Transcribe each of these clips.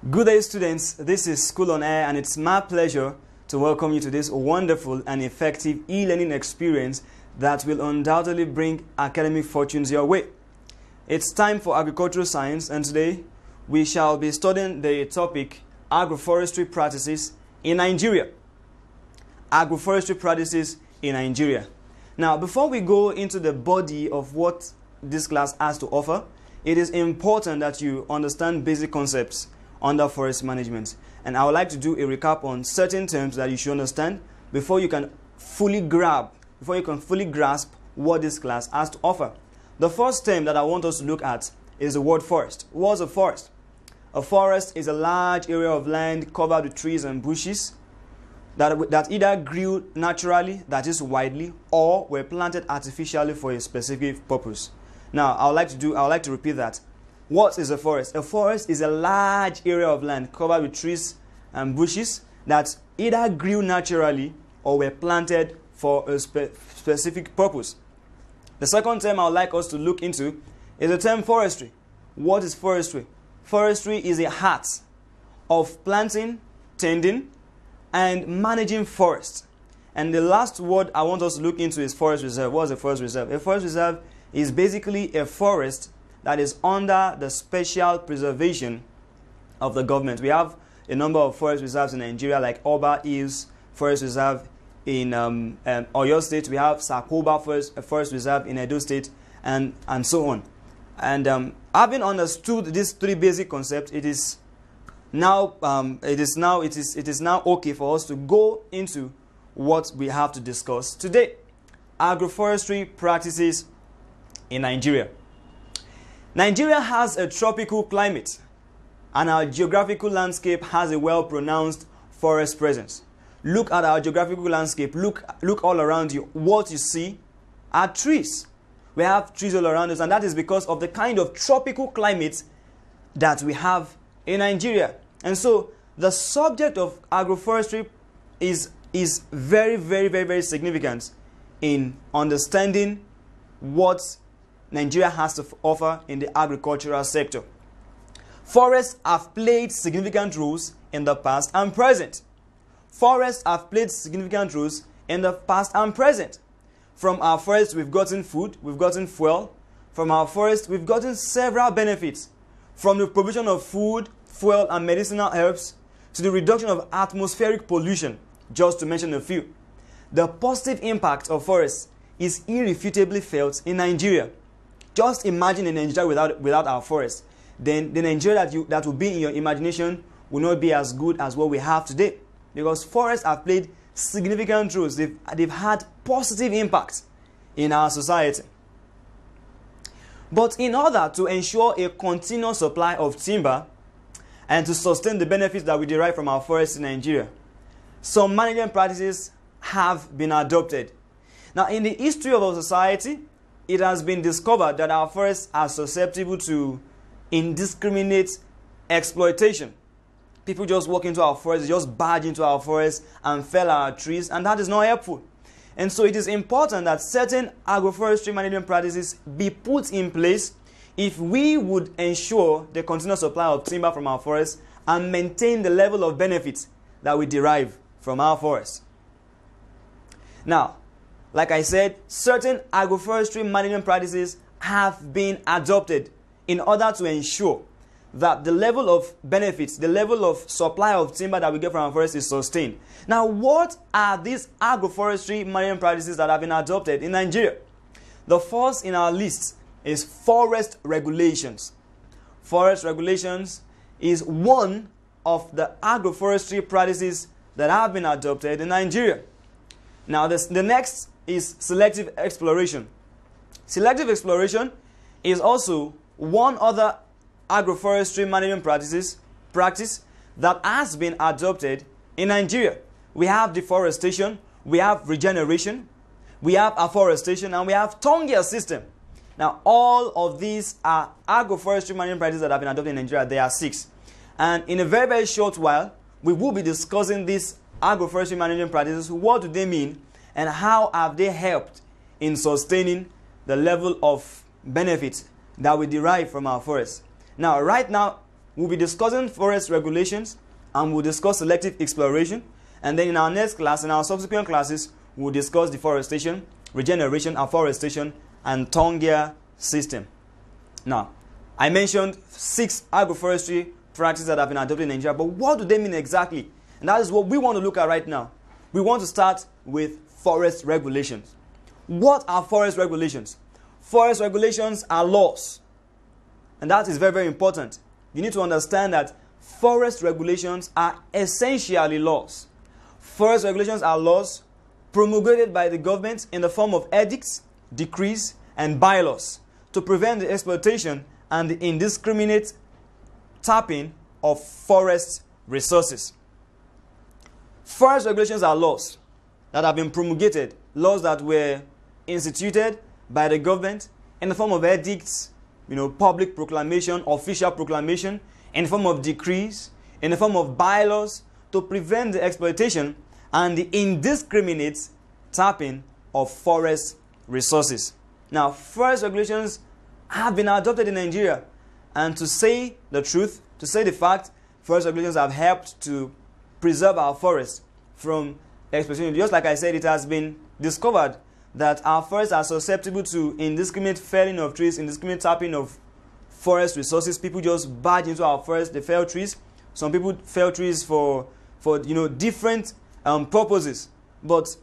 Good day, students. This is School on Air, and it's my pleasure to welcome you to this wonderful and effective e-learning experience that will undoubtedly bring academic fortunes your way. It's time for agricultural science, and today we shall be studying the topic agroforestry practices in Nigeria. Agroforestry practices in Nigeria. Now, before we go into the body of what this class has to offer, it is important that you understand basic concepts under forest management. And I would like to do a recap on certain terms that you should understand before you can fully grasp what this class has to offer. The first term that I want us to look at is the word forest. What's a forest? A forest is a large area of land covered with trees and bushes that either grew naturally, that is widely, or were planted artificially for a specific purpose. Now, I would like to repeat that. What is a forest? A forest is a large area of land covered with trees and bushes that either grew naturally or were planted for a specific purpose. The second term I would like us to look into is the term forestry. What is forestry? Forestry is the art of planting, tending, and managing forests. And the last word I want us to look into is forest reserve. What is a forest reserve? A forest reserve is basically a forest that is under the special preservation of the government. We have a number of forest reserves in Nigeria, like Oba Hills Forest Reserve in Oyo State. We have Sakoba Forest Reserve in Edo State, and so on. And having understood these three basic concepts, it is now okay for us to go into what we have to discuss today: agroforestry practices in Nigeria. Nigeria has a tropical climate, and our geographical landscape has a well-pronounced forest presence. Look at our geographical landscape. Look all around you. What you see are trees. We have trees all around us, and that is because of the kind of tropical climate that we have in Nigeria. And so the subject of agroforestry is very, very, very, very significant in understanding what Nigeria has to offer in the agricultural sector. Forests have played significant roles in the past and present. Forests have played significant roles in the past and present. From our forests, we've gotten food, we've gotten fuel. From our forests, we've gotten several benefits. From the provision of food, fuel, and medicinal herbs to the reduction of atmospheric pollution, just to mention a few. The positive impact of forests is irrefutably felt in Nigeria. Just imagine a Nigeria without our forests. Then the Nigeria that will be in your imagination will not be as good as what we have today. Because forests have played significant roles. They've had positive impact in our society. But in order to ensure a continuous supply of timber and to sustain the benefits that we derive from our forests in Nigeria, some management practices have been adopted. Now, in the history of our society, it has been discovered that our forests are susceptible to indiscriminate exploitation. People just walk into our forests, just barge into our forests and fell our trees, and that is not helpful. And so it is important that certain agroforestry management practices be put in place if we would ensure the continuous supply of timber from our forests and maintain the level of benefits that we derive from our forests. Now, like I said, certain agroforestry management practices have been adopted in order to ensure that the level of benefits, the level of supply of timber that we get from our forests is sustained. Now, what are these agroforestry management practices that have been adopted in Nigeria? The first in our list is forest regulations. Forest regulations is one of the agroforestry practices that have been adopted in Nigeria. Now, the next is selective exploration. Selective exploration is also one other agroforestry management practice that has been adopted in Nigeria. We have deforestation, we have regeneration, we have afforestation, and we have tongue system. Now, all of these are agroforestry management practices that have been adopted in Nigeria. There are 6. And in a very, very short while, we will be discussing these agroforestry management practices. What do they mean? And how have they helped in sustaining the level of benefits that we derive from our forests? Now, right now, we'll be discussing forest regulations, and we'll discuss selective exploration. And then in our next class, in our subsequent classes, we'll discuss deforestation, regeneration, afforestation, and tongue system. Now, I mentioned 6 agroforestry practices that have been adopted in Nigeria, but what do they mean exactly? And that is what we want to look at right now. We want to start with forest regulations. What are forest regulations? Forest regulations are laws. And that is very, very important. You need to understand that forest regulations are essentially laws. Forest regulations are laws promulgated by the government in the form of edicts, decrees, and bylaws to prevent the exploitation and the indiscriminate tapping of forest resources. Forest regulations are laws that have been promulgated, laws that were instituted by the government in the form of edicts, public proclamation, official proclamation, in the form of decrees, in the form of bylaws to prevent the exploitation and the indiscriminate tapping of forest resources. Now, forest regulations have been adopted in Nigeria, and to say the truth, to say the fact, forest regulations have helped to preserve our forests from exploitation. Just like I said, it has been discovered that our forests are susceptible to indiscriminate felling of trees, indiscriminate tapping of forest resources. People just barge into our forests, they fell trees. Some people fell trees for different purposes. But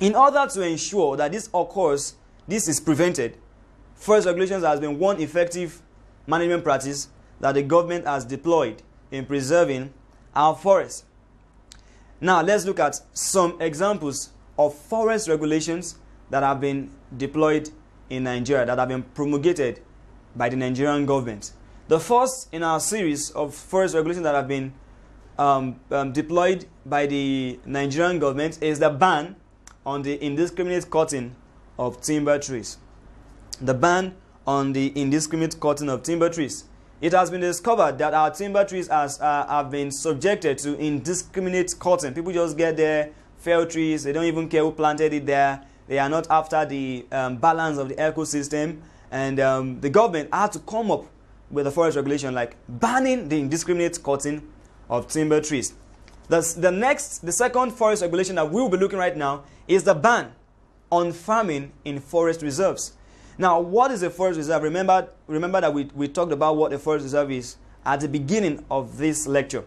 in order to ensure that this occurs, this is prevented, forest regulations has been one effective management practice that the government has deployed in preserving our forests. Now, let's look at some examples of forest regulations that have been deployed in Nigeria, that have been promulgated by the Nigerian government. The first in our series of forest regulations that have been deployed by the Nigerian government is the ban on the indiscriminate cutting of timber trees. The ban on the indiscriminate cutting of timber trees. It has been discovered that our timber trees have been subjected to indiscriminate cutting. People just get there, fell trees, they don't even care who planted it there. They are not after the balance of the ecosystem. And the government had to come up with a forest regulation like banning the indiscriminate cutting of timber trees. The second forest regulation that we will be looking right now is the ban on farming in forest reserves. Now, what is a forest reserve? Remember that we talked about what a forest reserve is at the beginning of this lecture.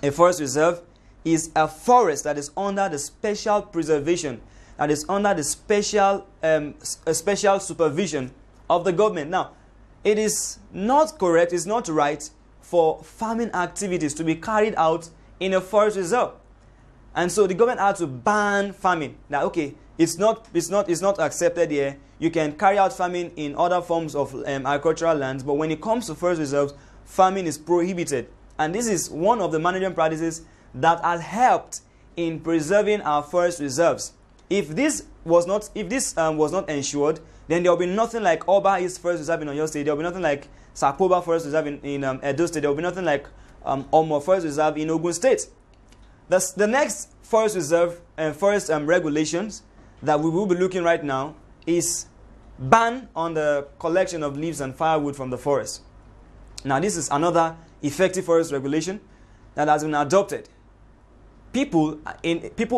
A forest reserve is a forest that is under the special preservation, that is under the special supervision of the government. Now, it is not correct, it's not right for farming activities to be carried out in a forest reserve. And so the government had to ban farming. Now, okay, it's not accepted here. You can carry out farming in other forms of agricultural lands, but when it comes to forest reserves, farming is prohibited. And this is one of the management practices that has helped in preserving our forest reserves. If this was not ensured, then there will be nothing like Oba East Forest Reserve in Oyo State. There will be nothing like Sapoba Forest Reserve in Edo State. There will be nothing like Omo Forest Reserve in Ogun State. The next forest reserve and forest regulations that we will be looking right now is ban on the collection of leaves and firewood from the forest. Now, this is another effective forest regulation that has been adopted. People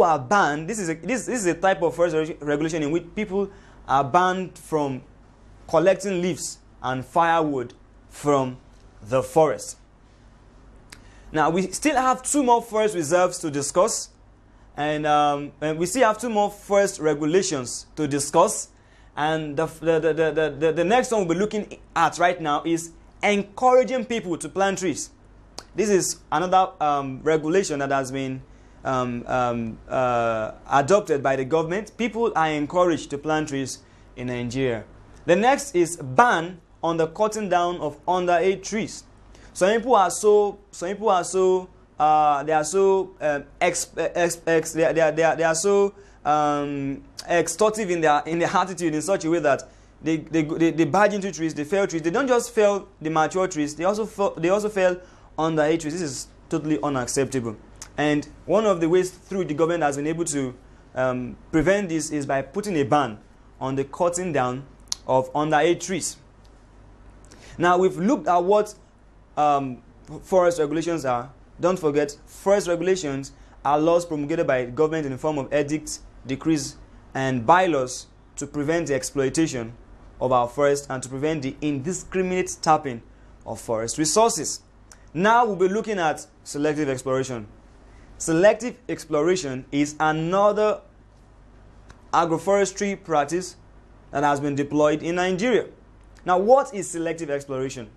are banned. This is a type of forest regulation in which people are banned from collecting leaves and firewood from the forest. Now, we still have 2 more forest reserves to discuss, and we still have 2 more forest regulations to discuss. And the next one we'll be looking at right now is encouraging people to plant trees. This is another regulation that has been adopted by the government. People are encouraged to plant trees in Nigeria. The next is ban on the cutting down of underage trees. Some people are so extortive in their attitude in such a way that they barge into trees, they fell trees. They don't just fell the mature trees, they also fell underage trees. This is totally unacceptable. And one of the ways through the government has been able to prevent this is by putting a ban on the cutting down of underage trees. Now, we've looked at what forest regulations are, don't forget, forest regulations are laws promulgated by government in the form of edicts, decrees, and bylaws to prevent the exploitation of our forest and to prevent the indiscriminate tapping of forest resources. Now we'll be looking at selective exploration. Selective exploration is another agroforestry practice that has been deployed in Nigeria. Now, what is selective exploration?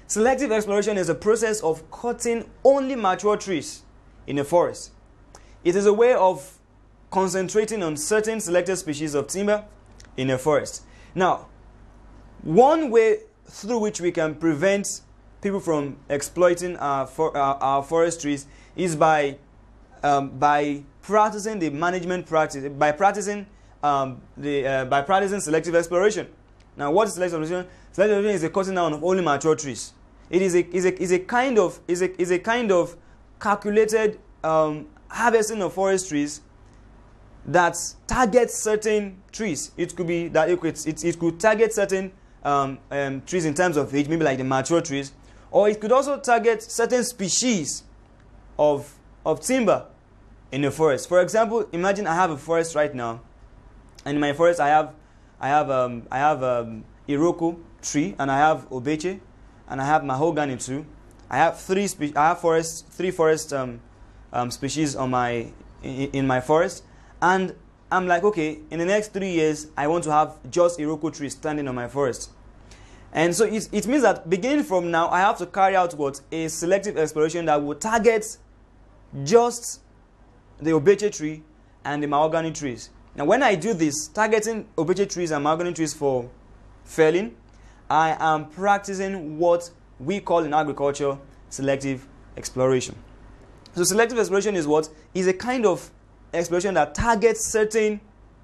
Selective exploration is a process of cutting only mature trees in a forest. It is a way of concentrating on certain selected species of timber in a forest. Now, one way through which we can prevent people from exploiting our forest trees is by practicing the management practice, by practicing selective exploration. Now, what is selective exploration? Selective exploration is the cutting down of only mature trees. It is a kind of calculated harvesting of forest trees that targets certain trees. It could be that it could target certain trees in terms of age, maybe like the mature trees, or it could also target certain species of timber in a forest. For example, imagine I have a forest right now, and in my forest I have Iroko tree, and I have Obeche, and I have mahogany too. I have three forest species on in my forest, and I'm like, okay, in the next 3 years I want to have just Iroko trees standing on my forest. And so it means that beginning from now I have to carry out a selective exploration that will target just the Obeche tree and the mahogany trees. Now, when I do this, targeting Obeche trees and mahogany trees for felling, I am practicing what we call in agriculture selective exploration. So selective exploration is what? Is a kind of exploration that targets certain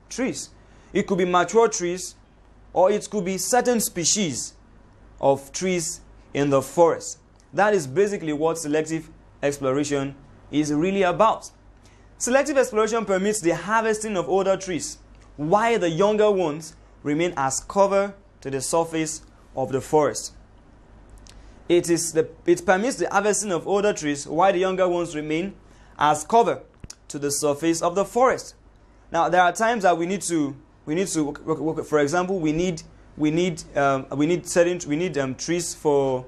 trees. It could be mature trees, or it could be certain species of trees in the forest. That is basically what selective exploration is really about. Selective exploration permits the harvesting of older trees, while the younger ones remain as cover to the surface of the forest. It permits the harvesting of older trees, while the younger ones remain as cover to the surface of the forest. Now, there are times that we need to, for example, we need trees for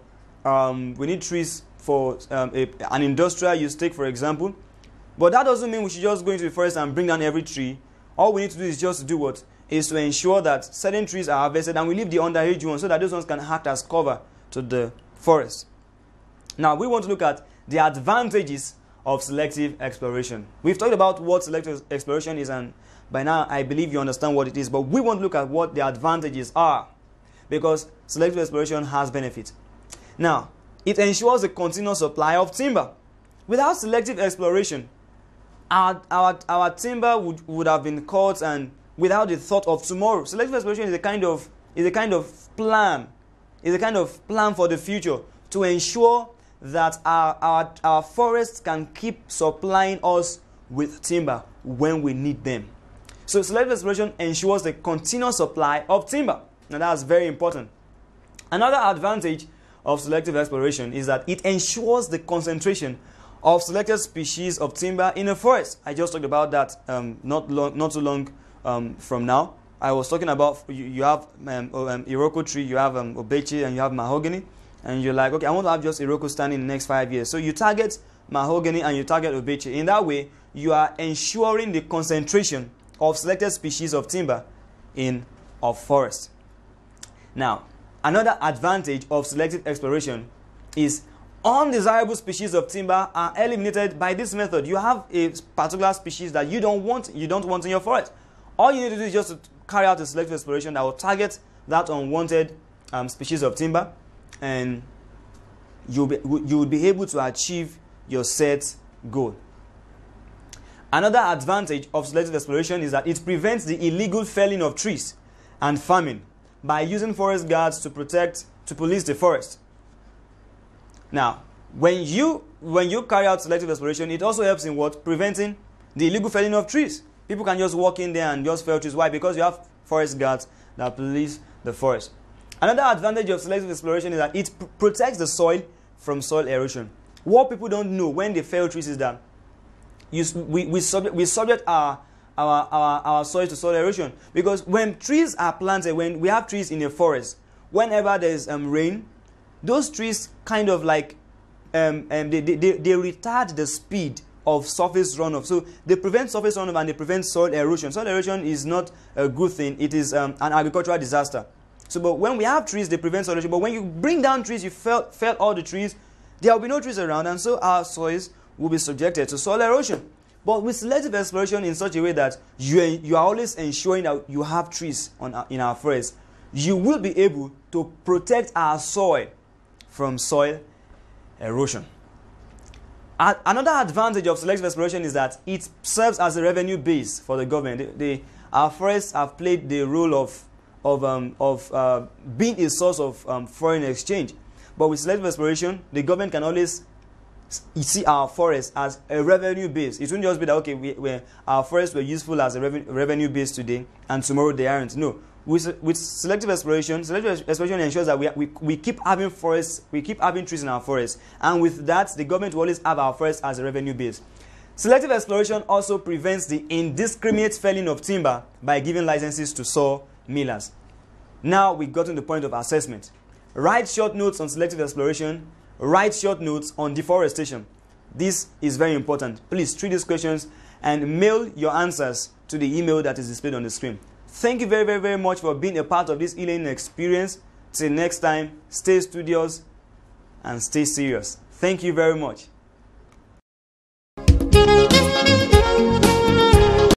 an industrial use. Take for example. But that doesn't mean we should just go into the forest and bring down every tree. All we need to do is just to do what? Is to ensure that certain trees are harvested and we leave the underage ones so that those ones can act as cover to the forest. Now, we want to look at the advantages of selective exploration. We've talked about what selective exploration is, and by now I believe you understand what it is, but we want to look at what the advantages are, because selective exploration has benefits. Now, it ensures a continuous supply of timber. Without selective exploration, our timber would have been cut, and without the thought of tomorrow. Selective exploration is a kind of plan for the future to ensure that our forests can keep supplying us with timber when we need them. So selective exploration ensures the continuous supply of timber. Now, that's very important. Another advantage of selective exploration is that it ensures the concentration of selected species of timber in a forest. I just talked about that not too long from now. I was talking about you have Iroko tree, you have Obeche, and you have mahogany, and you're like, okay, I want to have just Iroko standing in the next 5 years. So you target mahogany and you target Obeche. In that way, you are ensuring the concentration of selected species of timber in a forest. Now, another advantage of selective exploration is undesirable species of timber are eliminated by this method. You have a particular species that you don't want in your forest. All you need to do is just to carry out a selective exploration that will target that unwanted species of timber, and you will be able to achieve your set goal. Another advantage of selective exploration is that it prevents the illegal felling of trees and farming by using forest guards to police the forest. Now, when you carry out selective exploration, it also helps in what? Preventing the illegal felling of trees. People can just walk in there and just fell trees. Why? Because you have forest guards that police the forest. Another advantage of selective exploration is that it protects the soil from soil erosion. What people don't know when they fell trees is that we subject our soil to soil erosion, because when trees are planted, when we have trees in a forest, whenever there's rain, those trees kind of like they retard the speed of surface runoff. So they prevent surface runoff and they prevent soil erosion. Soil erosion is not a good thing. It is an agricultural disaster. So, but when we have trees, they prevent soil erosion. But when you bring down trees, you fell all the trees, there will be no trees around, and so our soils will be subjected to soil erosion. But with selective exploration in such a way that you are always ensuring that you have trees in our forest, you will be able to protect our soil from soil erosion. Another advantage of selective exploration is that it serves as a revenue base for the government. Our forests have played the role of being a source of foreign exchange. But with selective exploration, the government can always see our forests as a revenue base. It won't just be that, okay, our forests were useful as a revenue base today, and tomorrow they aren't. No. With selective exploration ensures that we keep having forests, we keep having trees in our forests, and with that, the government will always have our forests as a revenue base. Selective exploration also prevents the indiscriminate felling of timber by giving licenses to saw millers. Now we've gotten to the point of assessment. Write short notes on selective exploration. Write short notes on deforestation. This is very important. Please treat these questions and mail your answers to the email that is displayed on the screen. Thank you very, very, very much for being a part of this e-learning experience. Till next time, stay studious and stay serious. Thank you very much.